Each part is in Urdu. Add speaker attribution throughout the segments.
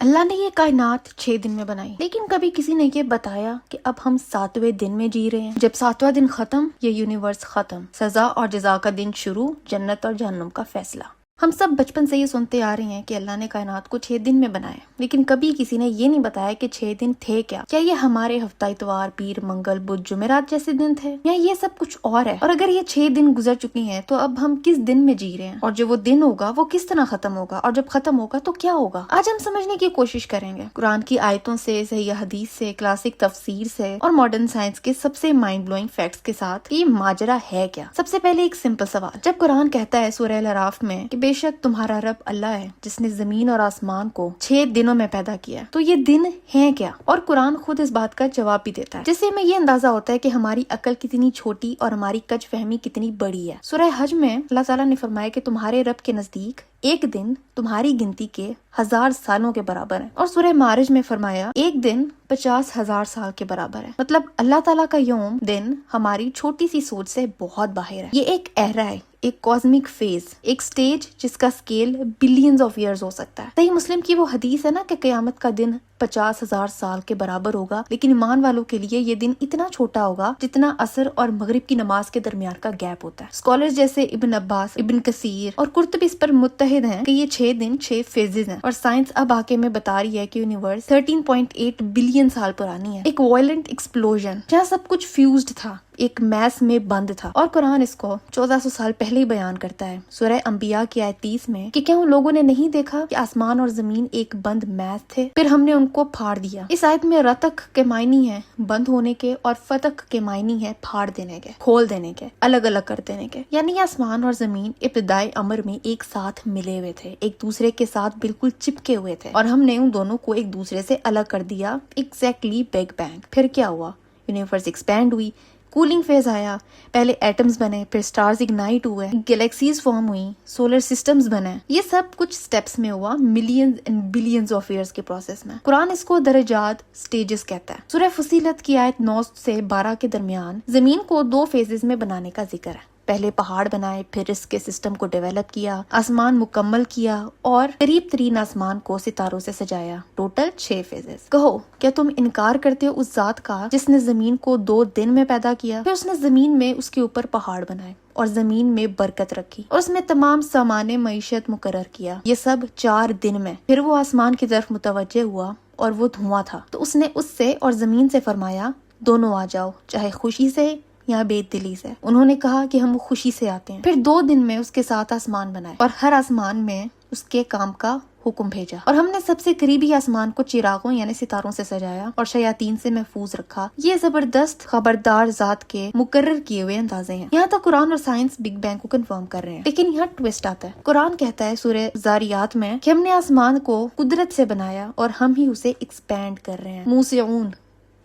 Speaker 1: اللہ نے یہ کائنات 6 دن میں بنائی، لیکن کبھی کسی نے یہ بتایا کہ اب ہم 7ویں دن میں جی رہے ہیں۔ جب 7واں دن ختم، یہ یونیورس ختم، سزا اور جزا کا دن شروع، جنت اور جہنم کا فیصلہ۔ ہم سب بچپن سے یہ سنتے آ رہے ہیں کہ اللہ نے کائنات کو 6 دن میں بنایا، لیکن کبھی کسی نے یہ نہیں بتایا کہ 6 دن تھے کیا یہ ہمارے ہفتہ اتوار، پیر، منگل، بدھ، جمعرات جیسے دن تھے، یا یہ سب کچھ اور ہے؟ اور اگر یہ 6 دن گزر چکی ہیں تو اب ہم کس دن میں جی رہے ہیں، اور جو وہ دن ہوگا وہ کس طرح ختم ہوگا، اور جب ختم ہوگا تو کیا ہوگا؟ آج ہم سمجھنے کی کوشش کریں گے، قرآن کی آیتوں سے، صحیح حدیث سے، کلاسک تفسیر سے، اور ماڈرن سائنس کے سب سے مائنڈ بلوئنگ فیکٹس کے ساتھ یہ ماجرا ہے کیا۔ سب سے پہلے ایک سمپل سوال، جب قرآن کہتا ہے سورہ الاعراف میں کہ بے شک تمہارا رب اللہ ہے جس نے زمین اور آسمان کو 6 دنوں میں پیدا کیا، تو یہ دن ہیں کیا؟ اور قرآن خود اس بات کا جواب بھی دیتا ہے، جس سے ہمیں یہ اندازہ ہوتا ہے کہ ہماری عقل کتنی چھوٹی اور ہماری کج فہمی کتنی بڑی ہے۔ سورہ حج میں اللہ تعالیٰ نے فرمایا کہ تمہارے رب کے نزدیک ایک دن تمہاری گنتی کے 1000 سالوں کے برابر ہے، اور سورہ معارج میں فرمایا ایک دن 50,000 سال کے برابر ہے۔ مطلب اللہ تعالیٰ کا یوم دن ہماری چھوٹی سی سوچ سے بہت باہر ہے۔ یہ ایک ایرا ہے، ایک کاسمک فیز، ایک سٹیج جس کا سکیل بلینز آف ایئرز ہو سکتا ہے۔ صحیح مسلم کی وہ حدیث ہے نا کہ قیامت کا دن 50,000 سال کے برابر ہوگا، لیکن ایمان والوں کے لیے یہ دن اتنا چھوٹا ہوگا جتنا عصر اور مغرب کی نماز کے درمیان کا گیپ ہوتا ہے۔ اسکالر جیسے ابن عباس، ابن کثیر اور قرطبی اس پر متحد ہیں کہ یہ 6 دن 6 فیزز ہیں، اور سائنس اب آ کے میں بتا رہی ہے کہ یونیورس 13.8 بلین سال پرانی ہے، ایک وائلنٹ ایکسپلوژن جہاں سب کچھ فیوزڈ تھا، ایک میس میں بند تھا، اور قرآن اس کو 1400 سال پہلے ہی بیان کرتا ہے سورہ انبیاء کی آیت 30 میں کہ کیا ان لوگوں نے نہیں دیکھا کہ آسمان اور زمین ایک بند میس تھے، پھر ہم نے ان کو پھاڑ دیا۔ اس آیت میں رتق کے معنی ہے بند ہونے کے، اور فتق کے معنی ہے پھاڑ دینے کے، کھول دینے کے، الگ الگ کر دینے کے، یعنی آسمان اور زمین ابتدائی امر میں ایک ساتھ ملے ہوئے تھے، ایک دوسرے کے ساتھ بالکل چپکے ہوئے تھے، اور ہم نے ان دونوں کو ایک دوسرے سے الگ کر دیا، ایگزیکٹلی بگ بینگ۔ پھر کیا ہوا؟ یونیورس ایکسپینڈ ہوئی، کولنگ فیز آیا، پہلے ایٹمز بنے، پھر سٹارز اگنائٹ ہوئے، گیلیکسیز فارم ہوئی، سولر سسٹمز بنے۔ یہ سب کچھ سٹیپس میں ہوا، millions and billions of years کے پروسیس میں۔ قرآن اس کو درجات، سٹیجز کہتا ہے۔ سورہ فصیلت کی آیت 9 سے 12 کے درمیان زمین کو 2 فیزز میں بنانے کا ذکر ہے۔ پہلے پہاڑ بنائے، پھر اس کے سسٹم کو ڈیولپ کیا، آسمان مکمل کیا، اور قریب ترین آسمان کو ستاروں سے سجایا۔ Total 6 phases. کہو کیا تم انکار کرتے ہو اس ذات کا جس نے زمین کو 2 دن میں پیدا کیا، پھر اس نے زمین میں اس کے اوپر پہاڑ بنائے اور زمین میں برکت رکھی اور اس میں تمام سامان معیشت مقرر کیا، یہ سب 4 دن میں۔ پھر وہ آسمان کی طرف متوجہ ہوا اور وہ دھواں تھا، تو اس نے اس سے اور زمین سے فرمایا دونوں آ جاؤ، چاہے خوشی سے یا بے دلی سے۔ انہوں نے کہا کہ ہم خوشی سے آتے ہیں۔ پھر 2 دن میں اس کے ساتھ آسمان بنائے، اور ہر آسمان میں اس کے کام کا حکم بھیجا، اور ہم نے سب سے قریبی آسمان کو چراغوں یعنی ستاروں سے سجایا اور شیاطین سے محفوظ رکھا۔ یہ زبردست خبردار ذات کے مقرر کیے ہوئے اندازے ہیں۔ یہاں تک قرآن اور سائنس بگ بینگ کو کنفرم کر رہے ہیں، لیکن یہاں ٹویسٹ آتا ہے۔ قرآن کہتا ہے سورہ زاریات میں کہ ہم نے آسمان کو قدرت سے بنایا اور ہم ہی اسے ایکسپینڈ کر رہے ہیں۔ موسعون،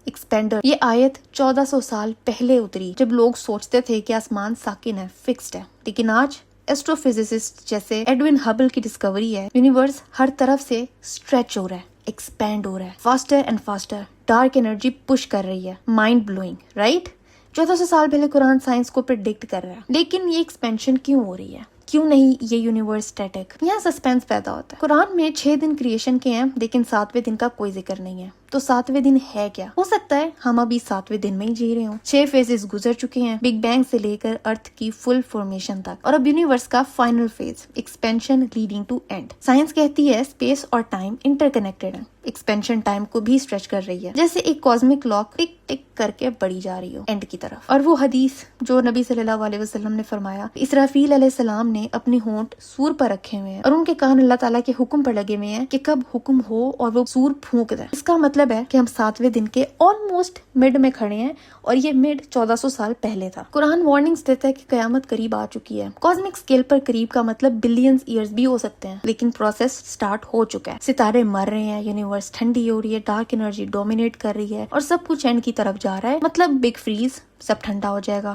Speaker 1: ایکسپینڈر۔ یہ آیت 1400 سال پہلے اتری جب لوگ سوچتے تھے کہ آسمان ساکن ہے، فکسڈ ہے، لیکن آج ایسٹرو فزسسٹ جیسے ایڈوین ہبل کی ڈسکوری ہے، یونیورس ہر طرف سے اسٹریچ ہو رہا ہے، ایکسپینڈ ہو رہا ہے، faster and faster, dark energy push کر رہی ہے۔ Mind blowing, right? 1400 سال پہلے قرآن سائنس کو پریڈکٹ کر رہا ہے، لیکن یہ ایکسپینشن کیوں ہو رہی ہے؟ کیوں نہیں یہ یونیورس اسٹیٹک؟ یہاں سسپینس پیدا ہوتا ہے۔ قرآن میں 6 دن کریشن کے ہیں، لیکن 7ویں دن کا کوئی ذکر نہیں ہے، تو 7ویں دن ہے کیا؟ ہو سکتا ہے ہم ابھی 7ویں دن میں ہی جی رہے ہوں۔ 6 فیزز گزر چکے ہیں، بگ بینگ سے لے کر ارتھ کی فل فارمیشن تک، اور اب یونیورس کا final phase, expansion leading to end. Science کہتی ہے اسپیس اور ٹائم انٹر کنیکٹڈ ہے، ایکسپینشن ٹائم کو بھی اسٹریچ کر رہی ہے، جیسے ایک کاسمک کلاک ٹک ٹک کر کے بڑھی جا رہی ہو اینڈ کی طرف۔ اور وہ حدیث جو نبی صلی اللہ علیہ وسلم نے فرمایا، اسرافیل علیہ السلام نے اپنے ہونٹ سور پر رکھے ہوئے ہیں اور ان کے کان اللہ تعالیٰ کے حکم پر لگے ہوئے ہیں کہ کب حکم ہو اور وہ سور پھونک دے۔ اس کا مطلب ہے کہ ہم 7ویں دن کے آلموسٹ مڈ میں کھڑے ہیں، اور یہ مڈ 1400 سال پہلے تھا۔ قرآن وارننگز دیتا ہے کہ قیامت قریب آ چکی ہے۔ کاسمک اسکیل پر قریب کا مطلب بلینز ایئرز بھی ہو سکتے ہیں، لیکن پروسیس سٹارٹ ہو چکا ہے۔ ستارے مر رہے ہیں، یونیورس ٹھنڈی ہو رہی ہے، ڈارک انرجی ڈومینیٹ کر رہی ہے، اور سب کچھ اینڈ کی طرف جا رہا ہے۔ مطلب بگ فریز، سب ٹھنڈا ہو جائے گا،